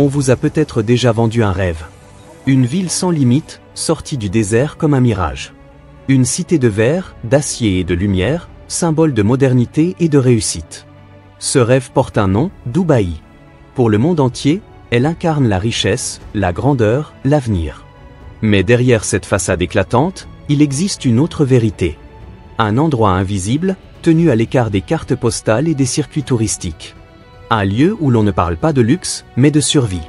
On vous a peut-être déjà vendu un rêve. Une ville sans limite, sortie du désert comme un mirage. Une cité de verre, d'acier et de lumière, symbole de modernité et de réussite. Ce rêve porte un nom, Dubaï. Pour le monde entier, elle incarne la richesse, la grandeur, l'avenir. Mais derrière cette façade éclatante, il existe une autre vérité. Un endroit invisible, tenu à l'écart des cartes postales et des circuits touristiques. Un lieu où l'on ne parle pas de luxe, mais de survie.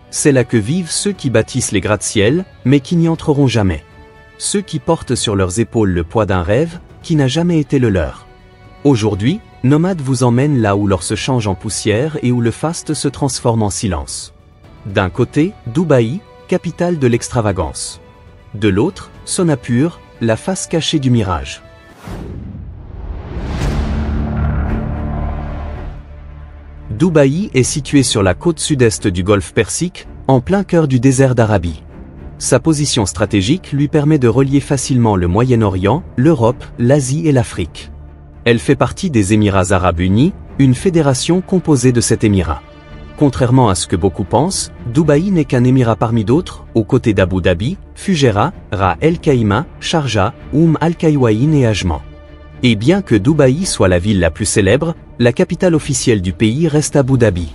C'est là que vivent ceux qui bâtissent les gratte-ciel, mais qui n'y entreront jamais. Ceux qui portent sur leurs épaules le poids d'un rêve, qui n'a jamais été le leur. Aujourd'hui, Nomade vous emmène là où l'or se change en poussière et où le faste se transforme en silence. D'un côté, Dubaï, capitale de l'extravagance. De l'autre, Sonapur, la face cachée du mirage. Dubaï est situé sur la côte sud-est du golfe Persique, en plein cœur du désert d'Arabie. Sa position stratégique lui permet de relier facilement le Moyen-Orient, l'Europe, l'Asie et l'Afrique. Elle fait partie des Émirats arabes unis, une fédération composée de 7 émirats. Contrairement à ce que beaucoup pensent, Dubaï n'est qu'un émirat parmi d'autres, aux côtés d'Abu Dhabi, Fujairah, Ras El Khaimah, Sharjah, Al Qawain et Ajman. Et bien que Dubaï soit la ville la plus célèbre, la capitale officielle du pays reste Abu Dhabi.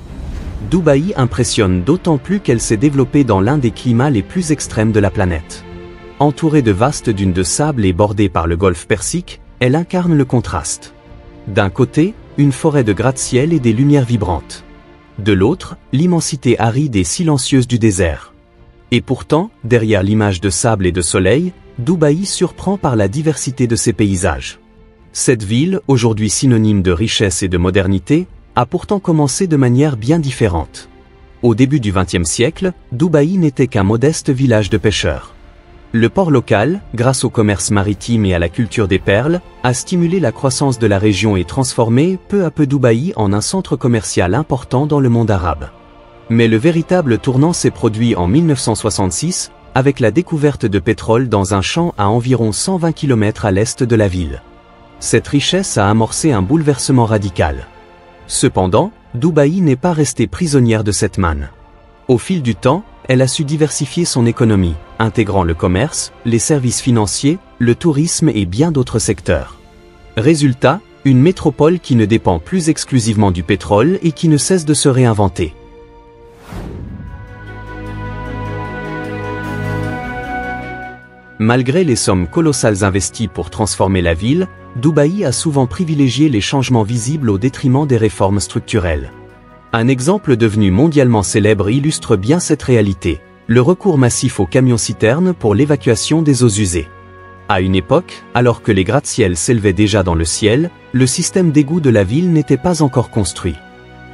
Dubaï impressionne d'autant plus qu'elle s'est développée dans l'un des climats les plus extrêmes de la planète. Entourée de vastes dunes de sable et bordée par le golfe Persique, elle incarne le contraste. D'un côté, une forêt de gratte-ciel et des lumières vibrantes. De l'autre, l'immensité aride et silencieuse du désert. Et pourtant, derrière l'image de sable et de soleil, Dubaï surprend par la diversité de ses paysages. Cette ville, aujourd'hui synonyme de richesse et de modernité, a pourtant commencé de manière bien différente. Au début du XXe siècle, Dubaï n'était qu'un modeste village de pêcheurs. Le port local, grâce au commerce maritime et à la culture des perles, a stimulé la croissance de la région et transformé peu à peu Dubaï en un centre commercial important dans le monde arabe. Mais le véritable tournant s'est produit en 1966, avec la découverte de pétrole dans un champ à environ 120 km à l'est de la ville. Cette richesse a amorcé un bouleversement radical. Cependant, Dubaï n'est pas restée prisonnière de cette manne. Au fil du temps, elle a su diversifier son économie, intégrant le commerce, les services financiers, le tourisme et bien d'autres secteurs. Résultat, une métropole qui ne dépend plus exclusivement du pétrole et qui ne cesse de se réinventer. Malgré les sommes colossales investies pour transformer la ville, Dubaï a souvent privilégié les changements visibles au détriment des réformes structurelles. Un exemple devenu mondialement célèbre illustre bien cette réalité, le recours massif aux camions-citernes pour l'évacuation des eaux usées. À une époque, alors que les gratte-ciel s'élevaient déjà dans le ciel, le système d'égout de la ville n'était pas encore construit.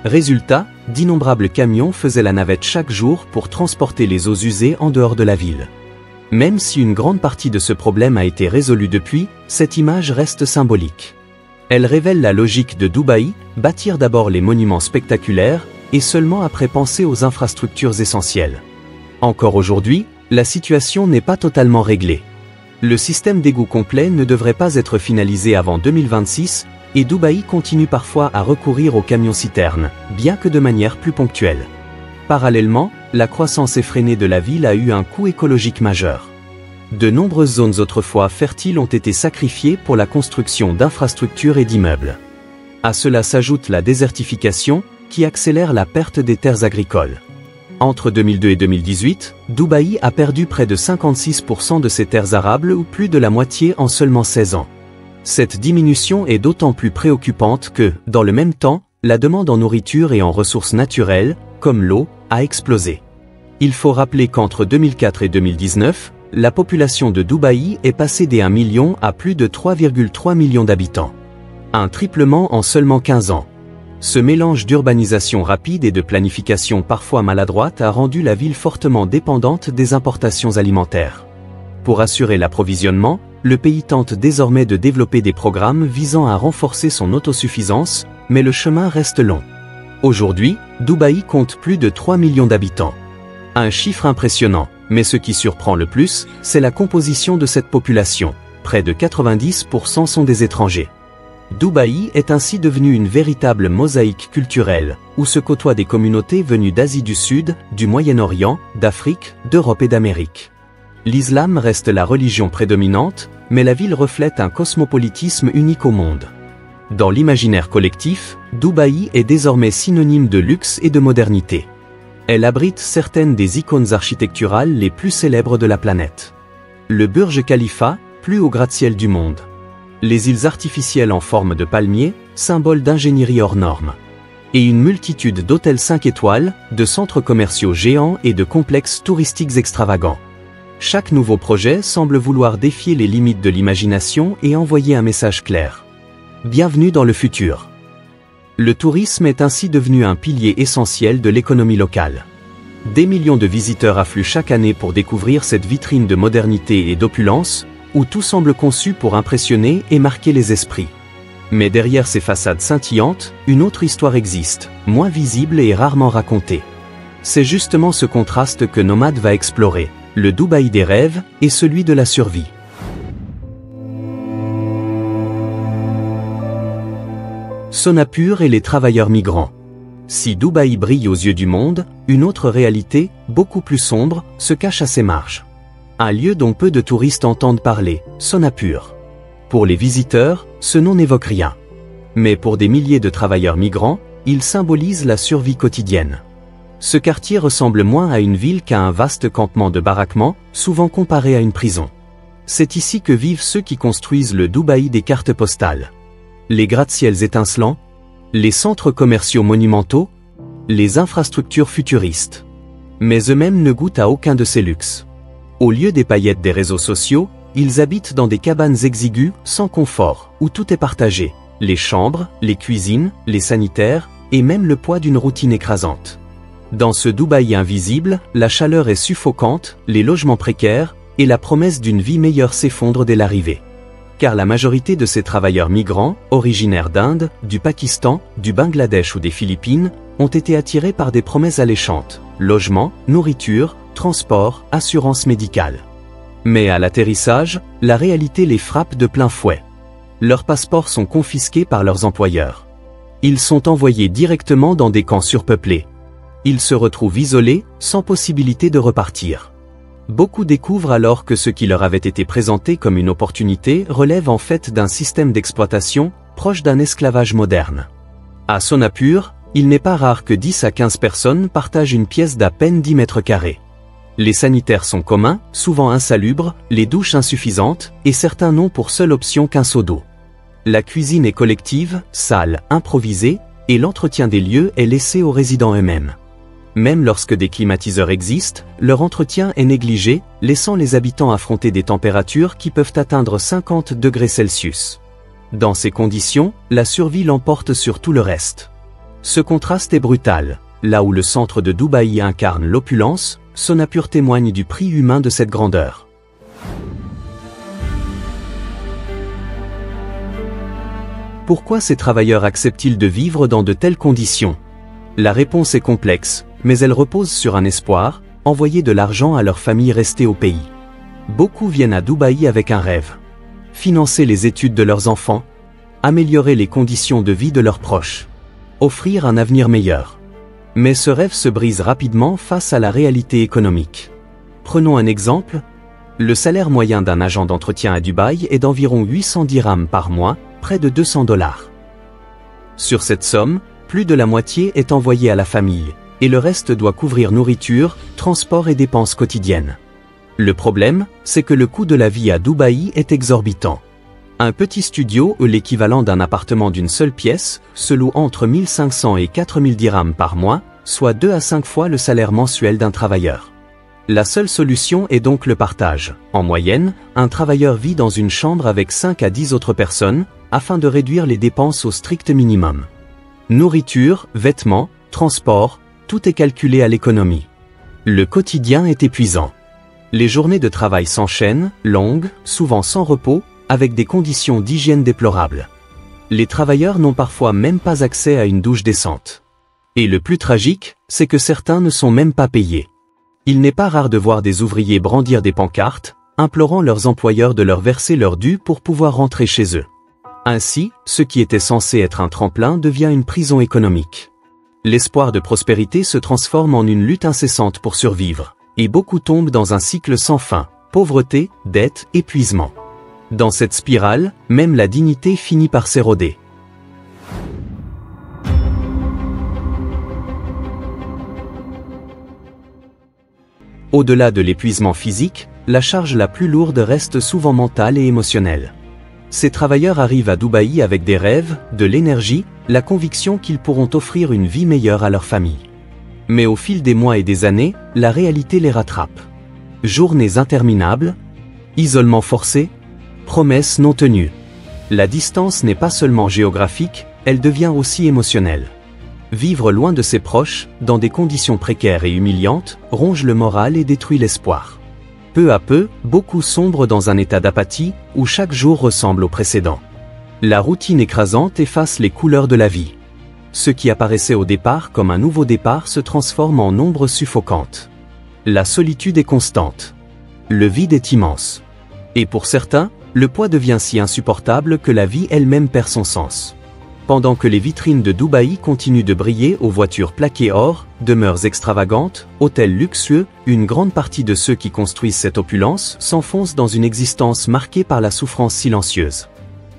Résultat, d'innombrables camions faisaient la navette chaque jour pour transporter les eaux usées en dehors de la ville. Même si une grande partie de ce problème a été résolue depuis, cette image reste symbolique. Elle révèle la logique de Dubaï, bâtir d'abord les monuments spectaculaires, et seulement après penser aux infrastructures essentielles. Encore aujourd'hui, la situation n'est pas totalement réglée. Le système d'égout complet ne devrait pas être finalisé avant 2026, et Dubaï continue parfois à recourir aux camions-citernes, bien que de manière plus ponctuelle. Parallèlement, la croissance effrénée de la ville a eu un coût écologique majeur. De nombreuses zones autrefois fertiles ont été sacrifiées pour la construction d'infrastructures et d'immeubles. À cela s'ajoute la désertification, qui accélère la perte des terres agricoles. Entre 2002 et 2018, Dubaï a perdu près de 56% de ses terres arables ou plus de la moitié en seulement 16 ans. Cette diminution est d'autant plus préoccupante que, dans le même temps, la demande en nourriture et en ressources naturelles, comme l'eau, a explosé. Il faut rappeler qu'entre 2004 et 2019, la population de Dubaï est passée des 1 million à plus de 3,3 millions d'habitants. Un triplement en seulement 15 ans. Ce mélange d'urbanisation rapide et de planification parfois maladroite a rendu la ville fortement dépendante des importations alimentaires. Pour assurer l'approvisionnement, le pays tente désormais de développer des programmes visant à renforcer son autosuffisance, mais le chemin reste long. Aujourd'hui, Dubaï compte plus de 3 millions d'habitants. Un chiffre impressionnant, mais ce qui surprend le plus, c'est la composition de cette population. Près de 90% sont des étrangers. Dubaï est ainsi devenu une véritable mosaïque culturelle, où se côtoient des communautés venues d'Asie du Sud, du Moyen-Orient, d'Afrique, d'Europe et d'Amérique. L'islam reste la religion prédominante, mais la ville reflète un cosmopolitisme unique au monde. Dans l'imaginaire collectif, Dubaï est désormais synonyme de luxe et de modernité. Elle abrite certaines des icônes architecturales les plus célèbres de la planète. Le Burj Khalifa, plus haut gratte-ciel du monde. Les îles artificielles en forme de palmiers, symbole d'ingénierie hors norme. Et une multitude d'hôtels 5 étoiles, de centres commerciaux géants et de complexes touristiques extravagants. Chaque nouveau projet semble vouloir défier les limites de l'imagination et envoyer un message clair. Bienvenue dans le futur. Le tourisme est ainsi devenu un pilier essentiel de l'économie locale. Des millions de visiteurs affluent chaque année pour découvrir cette vitrine de modernité et d'opulence, où tout semble conçu pour impressionner et marquer les esprits. Mais derrière ces façades scintillantes, une autre histoire existe, moins visible et rarement racontée. C'est justement ce contraste que Nomade va explorer, le Dubaï des rêves et celui de la survie. Sonapur et les travailleurs migrants. Si Dubaï brille aux yeux du monde, une autre réalité, beaucoup plus sombre, se cache à ses marges. Un lieu dont peu de touristes entendent parler, Sonapur. Pour les visiteurs, ce nom n'évoque rien. Mais pour des milliers de travailleurs migrants, il symbolise la survie quotidienne. Ce quartier ressemble moins à une ville qu'à un vaste campement de baraquements, souvent comparé à une prison. C'est ici que vivent ceux qui construisent le Dubaï des cartes postales. Les gratte-ciels étincelants, les centres commerciaux monumentaux, les infrastructures futuristes. Mais eux-mêmes ne goûtent à aucun de ces luxes. Au lieu des paillettes des réseaux sociaux, ils habitent dans des cabanes exiguës, sans confort, où tout est partagé. Les chambres, les cuisines, les sanitaires, et même le poids d'une routine écrasante. Dans ce Dubaï invisible, la chaleur est suffocante, les logements précaires, et la promesse d'une vie meilleure s'effondre dès l'arrivée. Car la majorité de ces travailleurs migrants, originaires d'Inde, du Pakistan, du Bangladesh ou des Philippines, ont été attirés par des promesses alléchantes, logement, nourriture, transport, assurance médicale. Mais à l'atterrissage, la réalité les frappe de plein fouet. Leurs passeports sont confisqués par leurs employeurs. Ils sont envoyés directement dans des camps surpeuplés. Ils se retrouvent isolés, sans possibilité de repartir. Beaucoup découvrent alors que ce qui leur avait été présenté comme une opportunité relève en fait d'un système d'exploitation, proche d'un esclavage moderne. À Sonapur, il n'est pas rare que 10 à 15 personnes partagent une pièce d'à peine 10 mètres carrés. Les sanitaires sont communs, souvent insalubres, les douches insuffisantes, et certains n'ont pour seule option qu'un seau d'eau. La cuisine est collective, sale, improvisée, et l'entretien des lieux est laissé aux résidents eux-mêmes. Même lorsque des climatiseurs existent, leur entretien est négligé, laissant les habitants affronter des températures qui peuvent atteindre 50 degrés Celsius. Dans ces conditions, la survie l'emporte sur tout le reste. Ce contraste est brutal. Là où le centre de Dubaï incarne l'opulence, Sonapur témoigne du prix humain de cette grandeur. Pourquoi ces travailleurs acceptent-ils de vivre dans de telles conditions? La réponse est complexe, mais elle repose sur un espoir, envoyer de l'argent à leurs familles restées au pays. Beaucoup viennent à Dubaï avec un rêve. Financer les études de leurs enfants, améliorer les conditions de vie de leurs proches, offrir un avenir meilleur. Mais ce rêve se brise rapidement face à la réalité économique. Prenons un exemple. Le salaire moyen d'un agent d'entretien à Dubaï est d'environ 800 dirhams par mois, près de 200 $. Sur cette somme, plus de la moitié est envoyée à la famille, et le reste doit couvrir nourriture, transport et dépenses quotidiennes. Le problème, c'est que le coût de la vie à Dubaï est exorbitant. Un petit studio ou l'équivalent d'un appartement d'une seule pièce se loue entre 1500 et 4000 dirhams par mois, soit 2 à 5 fois le salaire mensuel d'un travailleur. La seule solution est donc le partage. En moyenne, un travailleur vit dans une chambre avec 5 à 10 autres personnes, afin de réduire les dépenses au strict minimum. Nourriture, vêtements, transport, tout est calculé à l'économie. Le quotidien est épuisant. Les journées de travail s'enchaînent, longues, souvent sans repos, avec des conditions d'hygiène déplorables. Les travailleurs n'ont parfois même pas accès à une douche décente. Et le plus tragique, c'est que certains ne sont même pas payés. Il n'est pas rare de voir des ouvriers brandir des pancartes, implorant leurs employeurs de leur verser leurs dûs pour pouvoir rentrer chez eux. Ainsi, ce qui était censé être un tremplin devient une prison économique. L'espoir de prospérité se transforme en une lutte incessante pour survivre, et beaucoup tombent dans un cycle sans fin, pauvreté, dette, épuisement. Dans cette spirale, même la dignité finit par s'éroder. Au-delà de l'épuisement physique, la charge la plus lourde reste souvent mentale et émotionnelle. Ces travailleurs arrivent à Dubaï avec des rêves, de l'énergie, la conviction qu'ils pourront offrir une vie meilleure à leur famille. Mais au fil des mois et des années, la réalité les rattrape. Journées interminables, isolement forcé, promesses non tenues. La distance n'est pas seulement géographique, elle devient aussi émotionnelle. Vivre loin de ses proches, dans des conditions précaires et humiliantes, ronge le moral et détruit l'espoir. Peu à peu, beaucoup sombrent dans un état d'apathie, où chaque jour ressemble au précédent. La routine écrasante efface les couleurs de la vie. Ce qui apparaissait au départ comme un nouveau départ se transforme en ombre suffocante. La solitude est constante. Le vide est immense. Et pour certains, le poids devient si insupportable que la vie elle-même perd son sens. Pendant que les vitrines de Dubaï continuent de briller aux voitures plaquées or, demeures extravagantes, hôtels luxueux, une grande partie de ceux qui construisent cette opulence s'enfoncent dans une existence marquée par la souffrance silencieuse.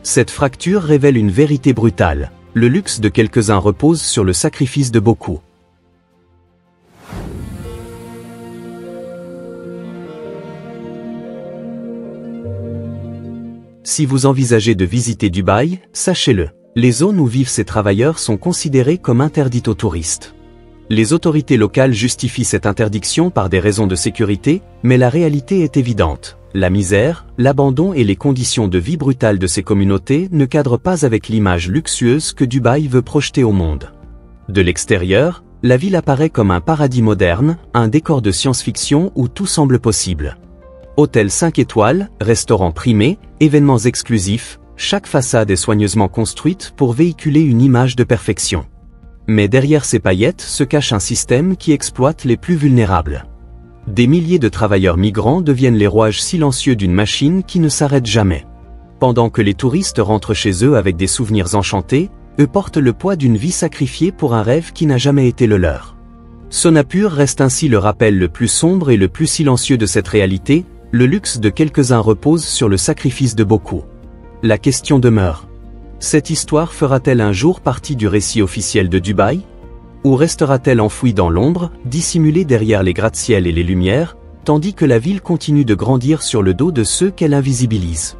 Cette fracture révèle une vérité brutale. Le luxe de quelques-uns repose sur le sacrifice de beaucoup. Si vous envisagez de visiter Dubaï, sachez-le. Les zones où vivent ces travailleurs sont considérées comme interdites aux touristes. Les autorités locales justifient cette interdiction par des raisons de sécurité, mais la réalité est évidente. La misère, l'abandon et les conditions de vie brutales de ces communautés ne cadrent pas avec l'image luxueuse que Dubaï veut projeter au monde. De l'extérieur, la ville apparaît comme un paradis moderne, un décor de science-fiction où tout semble possible. Hôtels 5 étoiles, restaurants primés, événements exclusifs, chaque façade est soigneusement construite pour véhiculer une image de perfection. Mais derrière ces paillettes se cache un système qui exploite les plus vulnérables. Des milliers de travailleurs migrants deviennent les rouages silencieux d'une machine qui ne s'arrête jamais. Pendant que les touristes rentrent chez eux avec des souvenirs enchantés, eux portent le poids d'une vie sacrifiée pour un rêve qui n'a jamais été le leur. Sonapur reste ainsi le rappel le plus sombre et le plus silencieux de cette réalité, le luxe de quelques-uns repose sur le sacrifice de beaucoup. La question demeure. Cette histoire fera-t-elle un jour partie du récit officiel de Dubaï? Ou restera-t-elle enfouie dans l'ombre, dissimulée derrière les gratte-ciel et les lumières, tandis que la ville continue de grandir sur le dos de ceux qu'elle invisibilise?